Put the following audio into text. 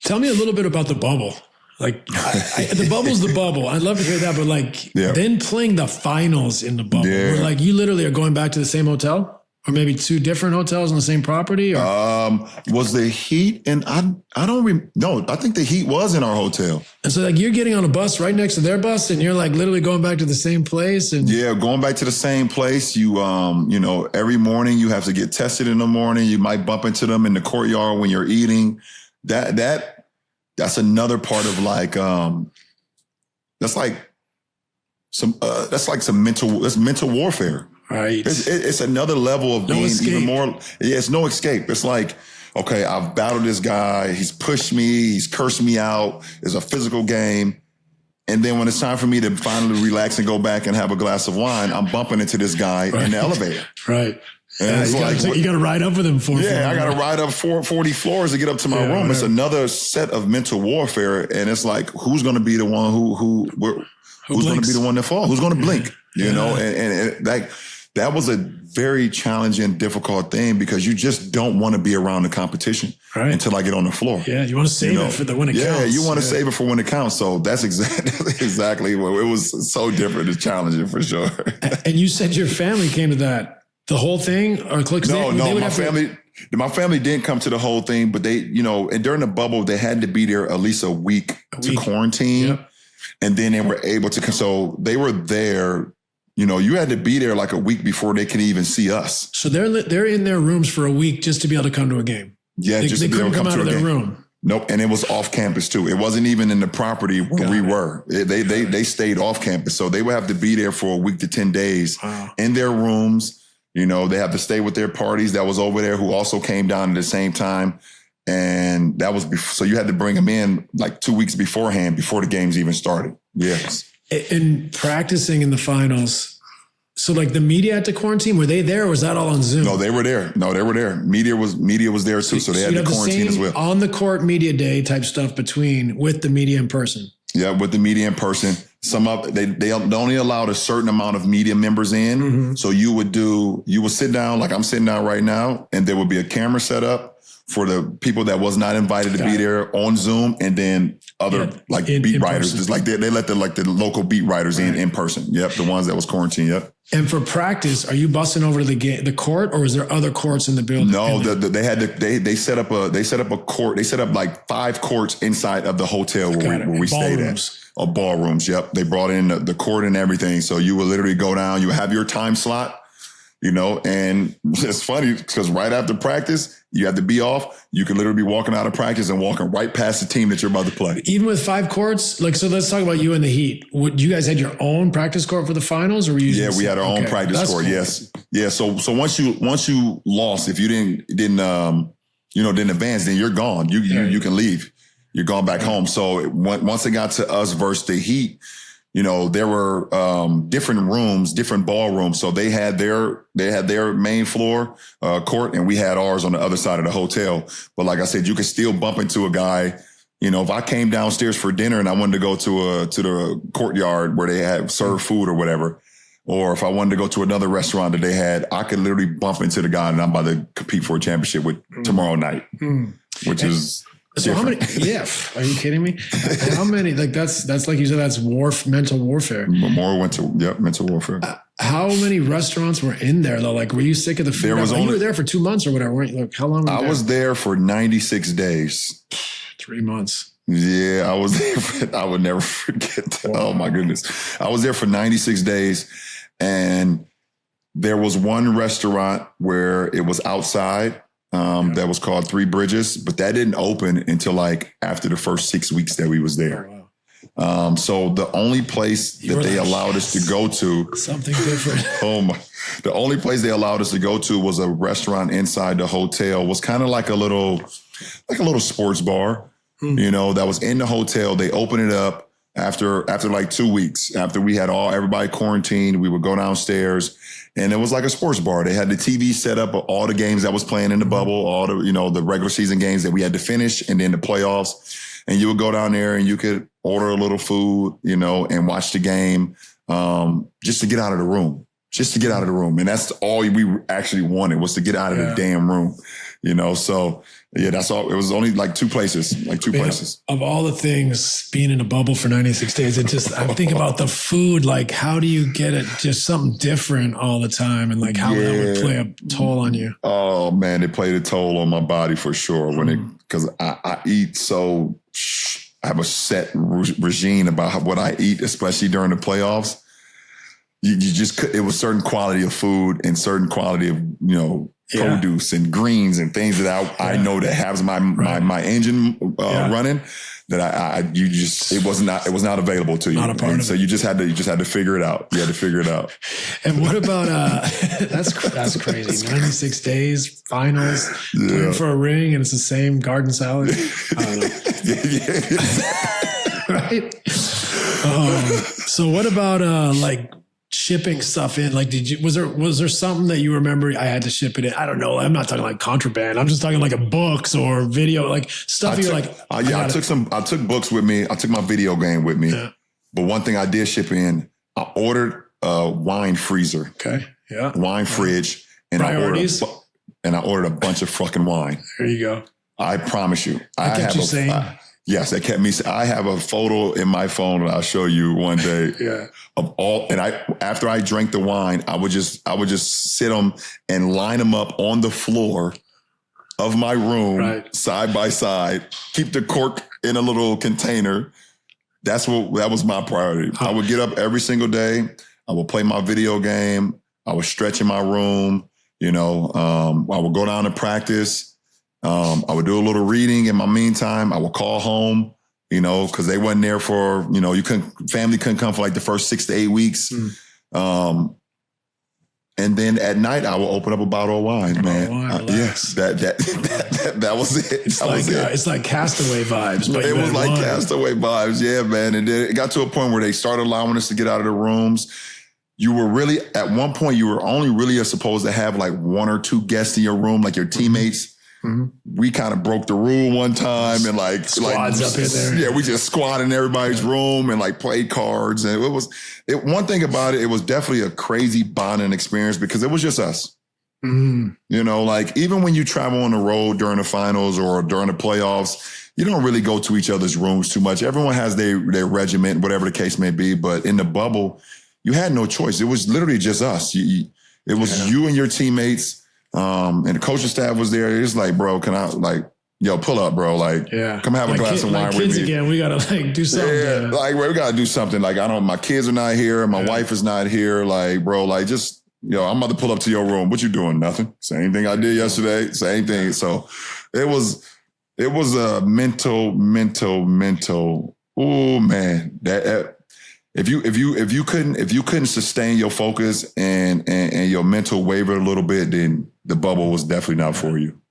Tell me a little bit about the bubble. Like the bubble's the bubble. I'd love to hear that, but like then playing the finals in the bubble, where like you literally are going back to the same hotel. Or maybe two different hotels on the same property? Or? Was the Heat? And I don't no, I think the Heat was in our hotel. And so like you're getting on a bus right next to their bus and you're like literally going back to the same place. And yeah, going back to the same place. You, you know, every morning you have to get tested in the morning. You might bump into them in the courtyard when you're eating. That's another part of like, that's like some mental warfare. Right. It's another level of being even more. Yeah, it's no escape. It's like, okay, I've battled this guy. He's pushed me. He's cursed me out. It's a physical game. And then when it's time for me to finally relax and go back and have a glass of wine, I'm bumping into this guy in the elevator. Right. And it's like, you got to ride up with him I got to ride up 40 floors to get up to my room. It's another set of mental warfare. And it's like, who's going to be the one who's going to be the one that falls? Who's going to blink? You know, and like, that was a very challenging, difficult thing because you just don't want to be around the competition until I get on the floor. Yeah, you want to save it for when it counts. Yeah, you want to save it for when it counts. So that's exactly what it was. So different. It's challenging for sure. And you said your family came to that, the whole thing, or my family didn't come to the whole thing, but they, you know, and during the bubble, they had to be there at least a week to quarantine, and then they were able to. So they were there. You know, you had to be there like a week before they could even see us. So they're in their rooms for a week just to be able to come to a game. Yeah, they couldn't come out of their room. Nope, and it was off campus too. It wasn't even in the property where we were. They stayed off campus, so they would have to be there for a week to 10 days in their rooms. You know, they have to stay with their parties that was over there who also came down at the same time, and that was so you had to bring them in like 2 weeks beforehand before the games even started. Yes. And practicing in the finals, so like the media had to quarantine, were they there or was that all on Zoom? No, they were there. Media was there too, so they had to quarantine as well. On the court media day type stuff with the media in person. Yeah, with the media in person. They only allowed a certain amount of media members in. Mm-hmm. So you would sit down like I'm sitting down right now, and there would be a camera set up for the people that was not invited to be there on Zoom, and then other beat writers. Just like they let the local beat writers in person. Yep, the ones that was quarantined. Yep. And for practice, are you busting over to the court, or is there other courts in the building? No, they set up a court. They set up like 5 courts inside of the hotel where we stayed at. Or ballrooms. Yep, they brought in the court and everything. So you would literally go down. You would have your time slot. You know, and it's funny because right after practice, you have to be off. You can literally be walking out of practice and walking right past the team that you're about to play. Even with 5 courts, like, so let's talk about you and the Heat. You guys had your own practice court for the finals, or were you? Yeah, we had our own practice court. Cool. Yes, yeah. So once you lost, if you didn't advance, then you're gone. You can leave. You're gone back home. So once it got to us versus the Heat, you know, there were different rooms, different ballrooms. So they had their main floor court, and we had ours on the other side of the hotel. But like I said, you could still bump into a guy. You know, if I came downstairs for dinner and I wanted to go to the courtyard where they had served food or whatever, or if I wanted to go to another restaurant that they had, I could literally bump into the guy and I'm about to compete for a championship with tomorrow night, which is. So how many? Yeah, are you kidding me? How many? Like that's like you said, that's mental warfare. Mental warfare. How many restaurants were in there though? Like, were you sick of the food? You were there for 2 months or whatever, weren't you? Like, how long? I was there for 96 days. 3 months. Yeah, I was there. I would never forget that. Wow. Oh my goodness, I was there for 96 days, and there was one restaurant where it was outside. That was called Three Bridges, but that didn't open until like after the first 6 weeks that we was there. Oh, wow. So the only place that they allowed us to go to something different. The only place they allowed us to go to was a restaurant inside the hotel. Was kind of like a little sports bar, you know, that was in the hotel. They opened it up after like 2 weeks after we had everybody quarantined. We would go downstairs. And it was like a sports bar. They had the TV set up of all the games that was playing in the bubble, all the, you know, the regular season games that we had to finish, and then the playoffs. And you would go down there and you could order a little food, you know, and watch the game just to get out of the room. just to get out of the room. And that's all we actually wanted, was to get out of the damn room, you know? So yeah, that's all. It was only like two places. Of all the things, being in a bubble for 96 days, I'm thinking about the food. Like, how do you get it just something different all the time? And like how that would play a toll on you? Oh man, it played a toll on my body for sure. Because I eat so, I have a set regime about what I eat, especially during the playoffs. You just, it was certain quality of food and certain quality of, produce and greens and things that I know that has my engine running, that it was not available to you. Not a part of so it. you just had to figure it out. You had to figure it out. And what about that's crazy. 96 days, finals, playing for a ring, and it's the same garden salad. I don't know. Right? So what about like shipping stuff in? Like, was there something that you remember I had to ship it in? I don't know. I'm not talking like contraband. I'm just talking like books or video, like stuff I took books with me. I took my video game with me. Yeah. But one thing I did ship in, I ordered a wine freezer. Okay. Yeah. Wine fridge. And priorities. I ordered a bunch of fucking wine. There you go. I promise you. I kept you sane. Yes, that kept me. I have a photo in my phone that I'll show you one day. Of all, and after I drank the wine, I would just sit them and line them up on the floor of my room, side by side. Keep the cork in a little container. That was my priority. I would get up every single day. I would play my video game. I would stretch in my room. I would go down to practice. I would do a little reading in my meantime. I would call home, because they wasn't there for, family couldn't come for like the first 6 to 8 weeks. And then at night I will open up a bottle of wine, man. Yes, that was it. It's like Castaway vibes. But it was like wine. Castaway vibes. Yeah, man. And then it got to a point where they started allowing us to get out of the rooms. You were really, at one point, you were only really supposed to have like one or two guests in your room, like your teammates. Mm-hmm. We kind of broke the rule one time and squads up in there. Yeah, we just squatted in everybody's room and like played cards. And one thing about it was definitely a crazy bonding experience because it was just us. Mm-hmm. Like even when you travel on the road during the finals or during the playoffs, you don't really go to each other's rooms too much. Everyone has their regiment, whatever the case may be. But in the bubble, you had no choice. It was literally just us. It was you and your teammates. And the coaching staff was there. It's like, bro, can I pull up, bro? Like, come have a glass of wine with me. Again, we gotta do something. Yeah, we gotta do something. Like, my kids are not here. My wife is not here. Like, bro, just, I'm about to pull up to your room. What you doing? Nothing. Same thing I did yesterday. Same thing. So it was a mental. Oh man, that. If you couldn't sustain your focus and your mental wavered a little bit, then the bubble was definitely not for you.